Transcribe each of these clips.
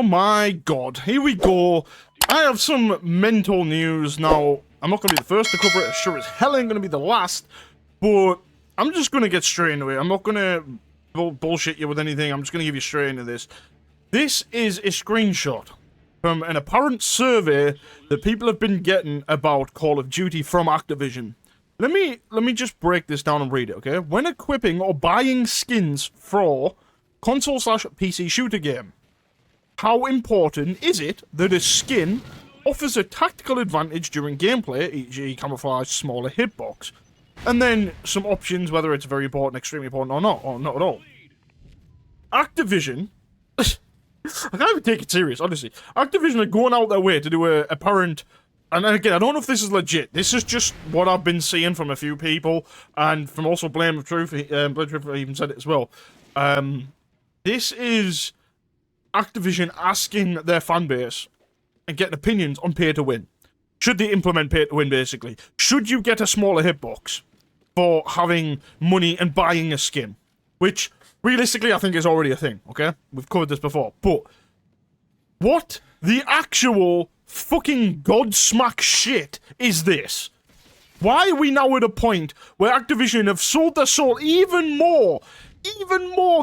Oh my god, here we go. I have some mental news. Now, I'm not going to be the first to cover it. Sure as hell ain't going to be the last. But I'm just going to get straight into it. I'm not going to bullshit you with anything. I'm just going to give you straight into this. This is a screenshot from an apparent survey that people have been getting about Call of Duty from Activision. Let me just break this down and read it, okay? When equipping or buying skins for console/PC shooter game, how important is it that a skin offers a tactical advantage during gameplay, e.g. camouflage, smaller hitbox? And then some options, whether it's very important, extremely important, or not at all. Activision, I can't even take it serious, honestly. Activision are going out their way to do a apparent, and again, I don't know if this is legit. This is just what I've been seeing from a few people, and from also Blame of Truth. Blame of Truth even said it as well. This is Activision asking their fan base and getting opinions on pay to win. Should they implement pay to win, basically? Should you get a smaller hitbox for having money and buying a skin? Which, realistically, I think is already a thing, okay? We've covered this before. But what the actual fucking godsmack shit is this? Why are we now at a point where Activision have sold their soul even more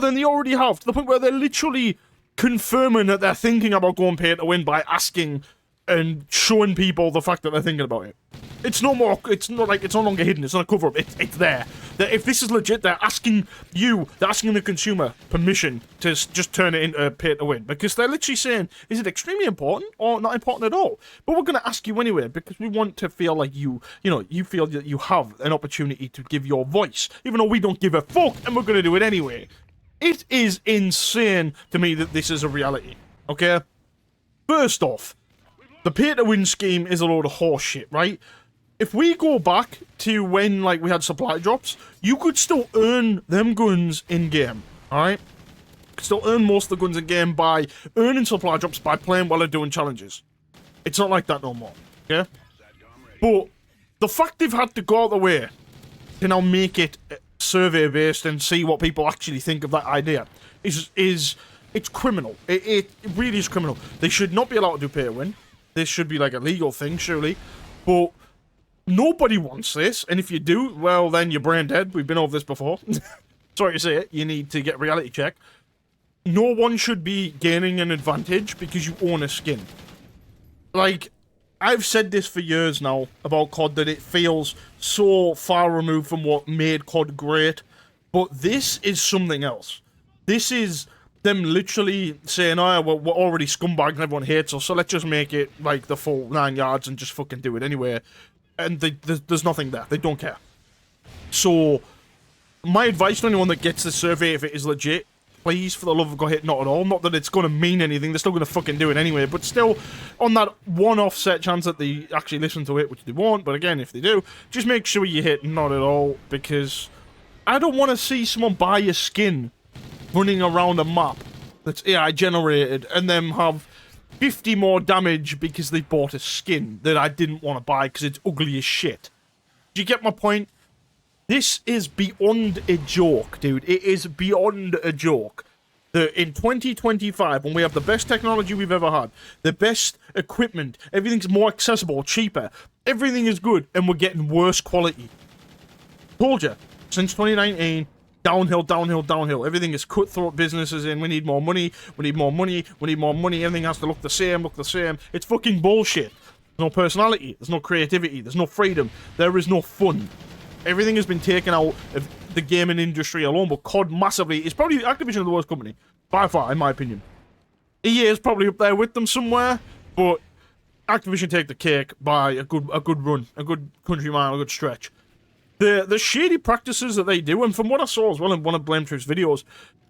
than they already have, to the point where they're literally confirming that they're thinking about going pay to win by asking and showing people the fact that they're thinking about it. It's no longer hidden, it's not a cover-up, it's there. If this is legit, they're asking the consumer permission to just turn it into pay to win. Because they're literally saying, is it extremely important or not important at all? But we're going to ask you anyway, because we want to feel like you feel that you have an opportunity to give your voice, even though we don't give a fuck, and we're going to do it anyway. It is insane to me that this is a reality, okay? First off, the pay-to-win scheme is a load of horse shit, right? If we go back to when, we had supply drops, you could still earn them guns in-game, alright? You could still earn most of the guns in-game by earning supply drops by playing while they're doing challenges. It's not like that no more, okay? But the fact they've had to go out of the way to now make it survey-based and see what people actually think of that idea is it's criminal. It really is criminal. They should not be allowed to do pay-to-win. This should be a legal thing, surely. But nobody wants this, and if you do, well, then you're brain dead. We've been over this before. Sorry to say it, you need to get a reality check. No one should be gaining an advantage because you own a skin. I've said this for years now about COD, that it feels so far removed from what made COD great, but this is something else. This is them literally saying, oh, we're already scumbags and everyone hates us, so let's just make it the full 9 yards and just fucking do it anyway. And there's nothing there. They don't care. So, my advice to anyone that gets this survey, if it is legit, please, for the love of God, hit not at all. Not that it's going to mean anything. They're still going to fucking do it anyway. But still, on that one-off set chance that they actually listen to it, which they won't, but again, if they do, just make sure you hit not at all, because I don't want to see someone buy a skin running around a map that's AI generated and then have 50 more damage because they bought a skin that I didn't want to buy because it's ugly as shit. Do you get my point? This is beyond a joke, dude. It is beyond a joke. That in 2025, when we have the best technology we've ever had, the best equipment, everything's more accessible, cheaper, everything is good, and we're getting worse quality. Told you, since 2019, downhill, downhill, downhill. Everything is cutthroat businesses in. We need more money, we need more money, we need more money. Everything has to look the same, It's fucking bullshit. There's no personality, there's no creativity, there's no freedom, there is no fun. Everything has been taken out of the gaming industry alone, but COD massively is probably Activision the worst company, by far, in my opinion. EA is probably up there with them somewhere, but Activision take the cake by a good run, a good country mile, a good stretch. The shady practices that they do, and from what I saw as well in one of Blame Truth's videos,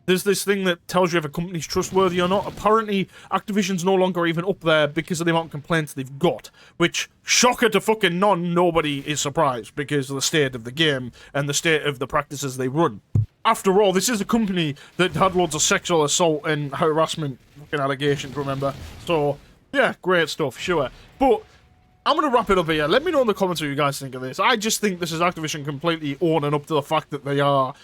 there's this thing that tells you if a company's trustworthy or not. Apparently, Activision's no longer even up there because of the amount of complaints they've got. Which, shocker to fucking none, nobody is surprised because of the state of the game and the state of the practices they run. After all, this is a company that had loads of sexual assault and harassment fucking allegations, remember? So, yeah, great stuff, sure. But I'm going to wrap it up here. Let me know in the comments what you guys think of this. I just think this is Activision completely owning up to the fact that they are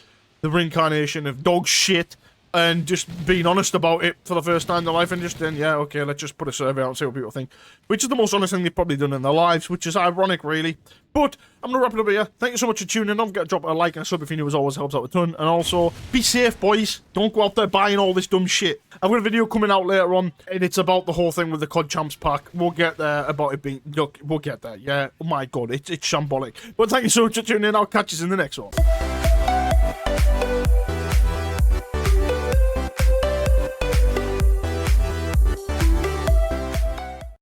the reincarnation of dog shit, and just being honest about it for the first time in their life, and just then, yeah, okay, let's just put a survey out and see what people think. Which is the most honest thing they've probably done in their lives, which is ironic, really. But I'm going to wrap it up here. Thank you so much for tuning in. Don't forget to drop a like and a sub if you're new, as always, helps out a ton. And also, be safe, boys. Don't go out there buying all this dumb shit. I've got a video coming out later on, and it's about the whole thing with the COD Champs pack. We'll get there about it being... Look, we'll get there, yeah. Oh my god, it's shambolic. But thank you so much for tuning in. I'll catch you in the next one.